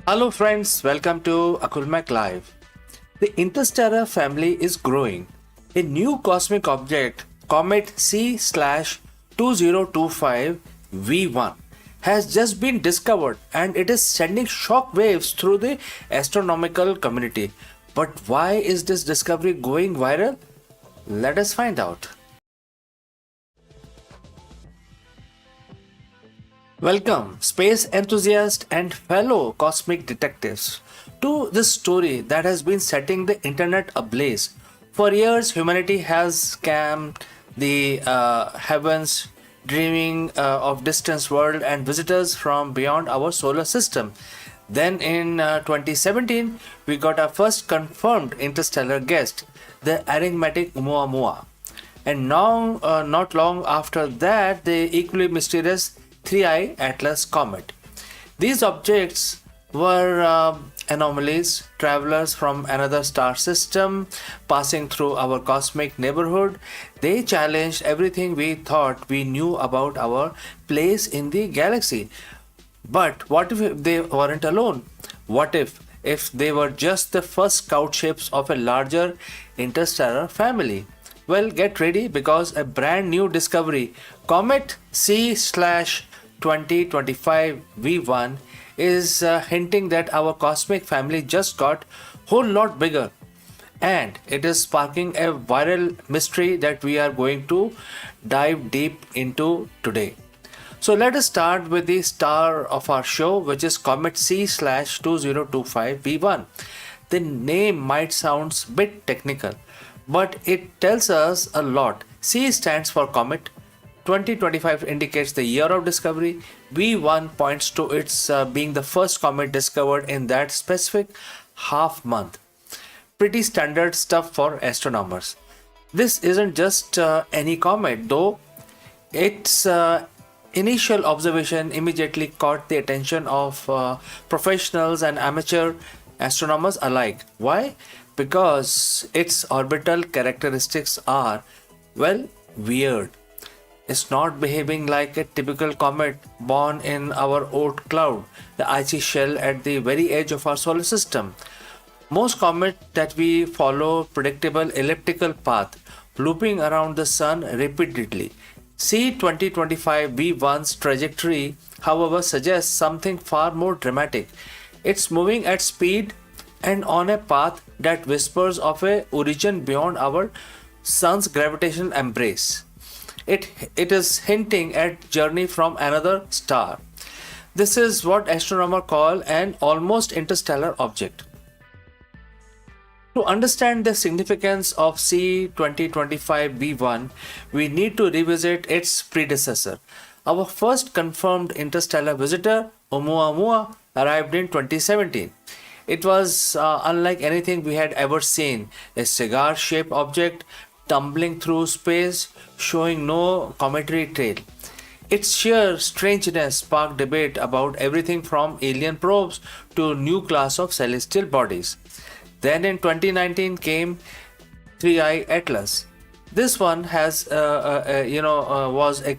Hello friends, welcome to Akulmac Live. The interstellar family is growing. A new cosmic object, Comet C 2025 V1, has just been discovered and it is sending shock waves through the astronomical community. But why is this discovery going viral? Let us find out. Welcome, space enthusiasts and fellow cosmic detectives, to this story that has been setting the internet ablaze. For years, humanity has scammed the heavens, dreaming of distant world and visitors from beyond our solar system. Then in 2017, we got our first confirmed interstellar guest, the enigmatic Oumuamua. And now, not long after that, the equally mysterious 3I Atlas comet. These objects were anomalies, travelers from another star system passing through our cosmic neighborhood. They challenged everything we thought we knew about our place in the galaxy. But what if they weren't alone? What if they were just the first scout ships of a larger interstellar family? Well, get ready because a brand new discovery, Comet C 2025 V1, is hinting that our cosmic family just got whole lot bigger, and it is sparking a viral mystery that we are going to dive deep into today. So let us start with the star of our show, which is Comet C 2025 V1. The name might sound a bit technical, but it tells us a lot. C stands for comet, 2025 indicates the year of discovery, V1 points to its being the first comet discovered in that specific half month. Pretty standard stuff for astronomers. This isn't just any comet, though. Its initial observation immediately caught the attention of professionals and amateur astronomers alike. Why? Because its orbital characteristics are, well, weird. It's not behaving like a typical comet born in our Oort cloud, the icy shell at the very edge of our solar system. Most comets that we follow predictable elliptical path, looping around the sun repeatedly. C 2025 V1's trajectory, however, suggests something far more dramatic. It's moving at speed and on a path that whispers of a origin beyond our sun's gravitational embrace. It is hinting at journey from another star. This is what astronomers call an almost interstellar object. To understand the significance of C 2025 V1, we need to revisit its predecessor. Our first confirmed interstellar visitor, Oumuamua, arrived in 2017. It was unlike anything we had ever seen, a cigar-shaped object tumbling through space, showing no cometary trail. Its sheer strangeness sparked debate about everything from alien probes to new class of celestial bodies. Then in 2019 came 3I Atlas. This one was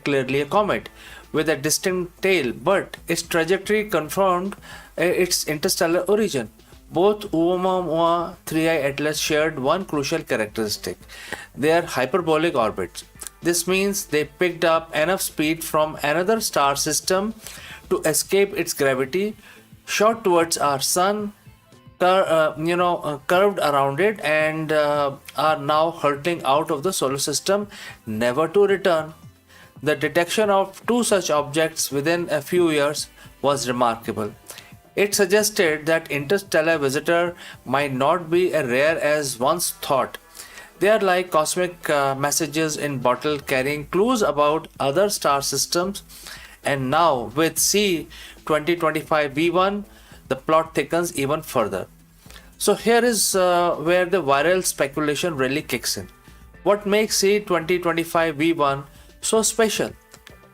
clearly a comet with a distinct tail, but its trajectory confirmed its interstellar origin. Both Oumuamua 3I Atlas shared one crucial characteristic, their hyperbolic orbits. This means they picked up enough speed from another star system to escape its gravity, shot towards our sun, curved around it, and are now hurtling out of the solar system, never to return. The detection of two such objects within a few years was remarkable. It suggested that interstellar visitor might not be as rare as once thought. They are like cosmic messages in bottle carrying clues about other star systems. And now with C 2025 V1, the plot thickens even further. So here is where the viral speculation really kicks in. What makes C 2025 V1 so special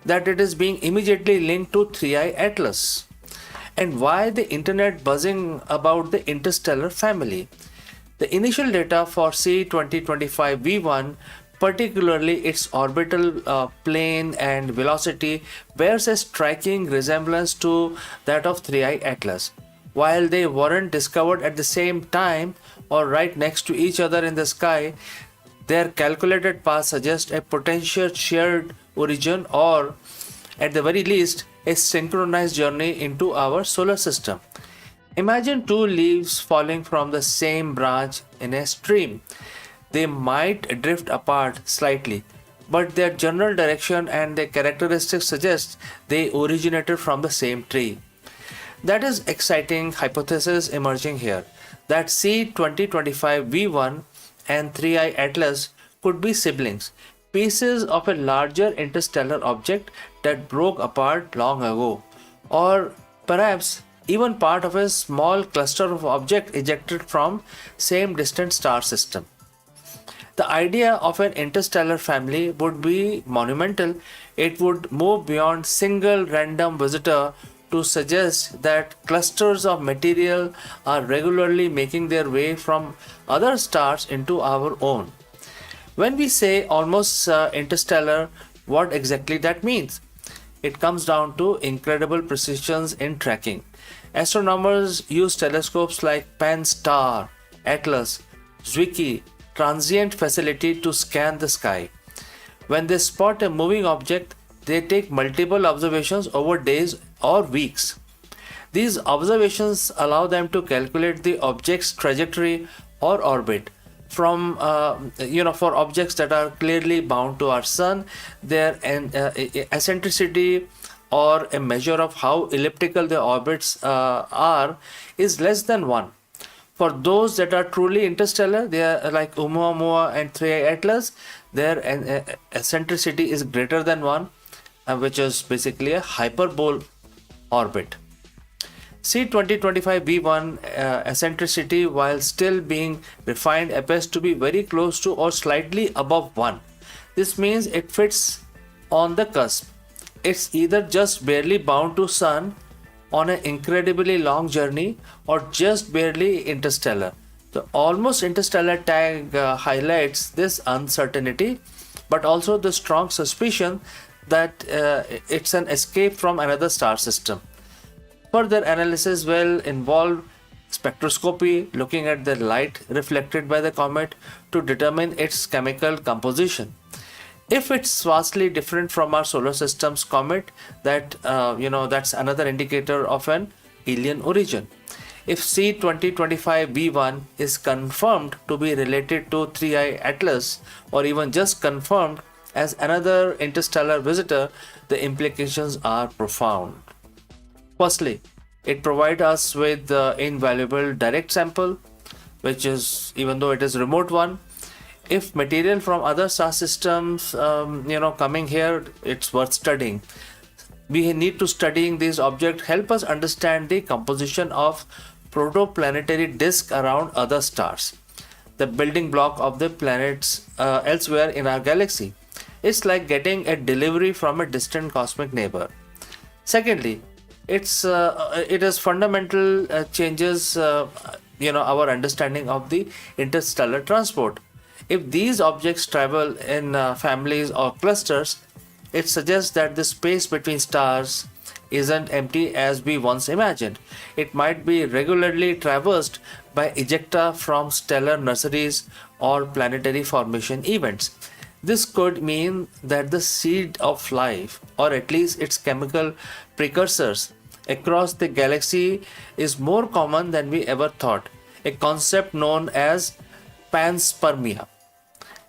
that it is being immediately linked to 3I Atlas? And why the internet buzzing about the interstellar family? The initial data for C 2025 V1, particularly its orbital plane and velocity, bears a striking resemblance to that of 3I Atlas. while they weren't discovered at the same time or right next to each other in the sky, their calculated path suggests a potential shared origin, or at the very least, a synchronized journey into our solar system. Imagine two leaves falling from the same branch in a stream. They might drift apart slightly, but their general direction and their characteristics suggest they originated from the same tree. That is exciting hypothesis emerging here, that C2025 V1 and 3I Atlas could be siblings, pieces of a larger interstellar object that broke apart long ago, or perhaps even part of a small cluster of objects ejected from same distant star system. The idea of an interstellar family would be monumental. It would move beyond single random visitor to suggest that clusters of material are regularly making their way from other stars into our own. When we say almost interstellar, what exactly that means? It comes down to incredible precisions in tracking. Astronomers use telescopes like Pan-STARRS, Atlas, Zwicky, transient facility to scan the sky. When they spot a moving object, they take multiple observations over days or weeks. These observations allow them to calculate the object's trajectory or orbit. For objects that are clearly bound to our sun, their eccentricity, or a measure of how elliptical the orbits are, is less than 1. For those that are truly interstellar, they are like Oumuamua and 3I Atlas, their eccentricity is greater than 1, which is basically a hyperbole orbit. C2025 V1 eccentricity, while still being refined, appears to be very close to or slightly above 1. This means it fits on the cusp. It's either just barely bound to Sun on an incredibly long journey, or just barely interstellar. The almost interstellar tag highlights this uncertainty, but also the strong suspicion that it's an escape from another star system. Further analysis will involve spectroscopy, looking at the light reflected by the comet to determine its chemical composition. If it's vastly different from our solar system's comet, that's another indicator of an alien origin. If C2025 V1 is confirmed to be related to 3I Atlas, or even just confirmed as another interstellar visitor, the implications are profound. Firstly, it provides us with the invaluable direct sample, which is, even though it is remote one, if material from other star systems coming here, it's worth studying. We need to studying these objects help us understand the composition of protoplanetary disk around other stars, the building block of the planets elsewhere in our galaxy. It's like getting a delivery from a distant cosmic neighbor. Secondly, it is fundamental changes our understanding of the interstellar transport. If these objects travel in families or clusters, it suggests that the space between stars isn't empty as we once imagined. It might be regularly traversed by ejecta from stellar nurseries or planetary formation events. This could mean that the seed of life, or at least its chemical precursors, across the galaxy is more common than we ever thought, a concept known as panspermia.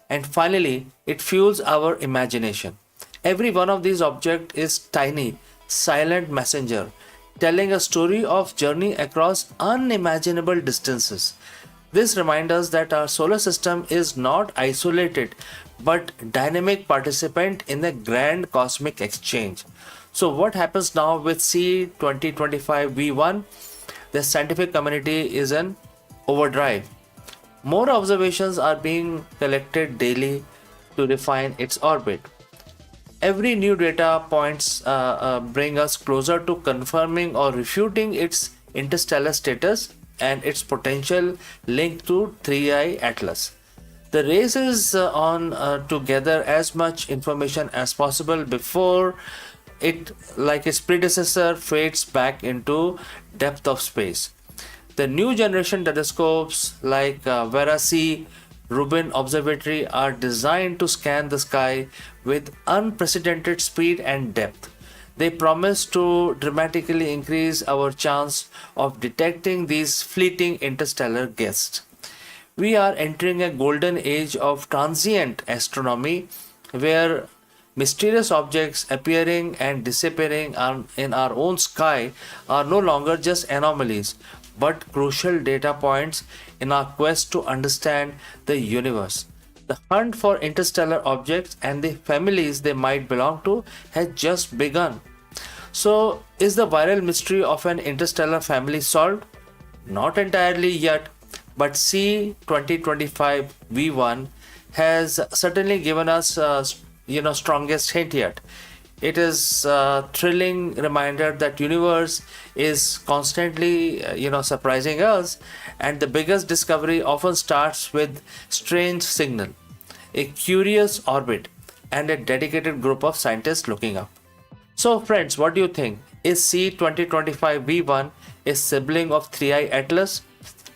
And finally, it fuels our imagination. Every one of these objects is tiny, silent messenger, telling a story of journey across unimaginable distances. This reminds us that our solar system is not isolated but dynamic participant in the grand cosmic exchange. So what happens now with C2025 V1? The scientific community is in overdrive. More observations are being collected daily to refine its orbit. Every new data points bring us closer to confirming or refuting its interstellar status and its potential link to 3I Atlas. The race is on to gather as much information as possible before it, like its predecessor, fades back into depth of space. The new generation telescopes like Vera C, Rubin Observatory are designed to scan the sky with unprecedented speed and depth. They promise to dramatically increase our chance of detecting these fleeting interstellar guests. We are entering a golden age of transient astronomy where mysterious objects appearing and disappearing in our own sky are no longer just anomalies but crucial data points in our quest to understand the universe. The hunt for interstellar objects and the families they might belong to has just begun. So, is the viral mystery of an interstellar family solved? Not entirely yet, but C 2025 V1 has certainly given us strongest hint yet. It is a thrilling reminder that universe is constantly surprising us, and the biggest discovery often starts with strange signal, a curious orbit, and a dedicated group of scientists looking up. So friends, what do you think? Is C 2025 V1 a sibling of 3i Atlas?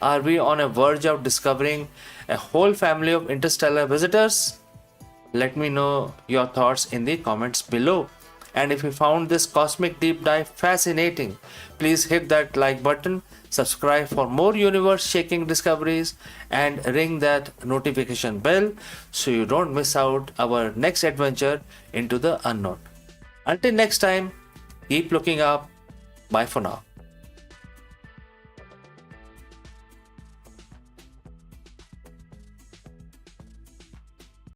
Are we on a verge of discovering a whole family of interstellar visitors? Let me know your thoughts in the comments below. And if you found this cosmic deep dive fascinating, please hit that like button, subscribe for more universe shaking discoveries, and ring that notification bell so you don't miss out our next adventure into the unknown. Until next time, keep looking up. Bye for now.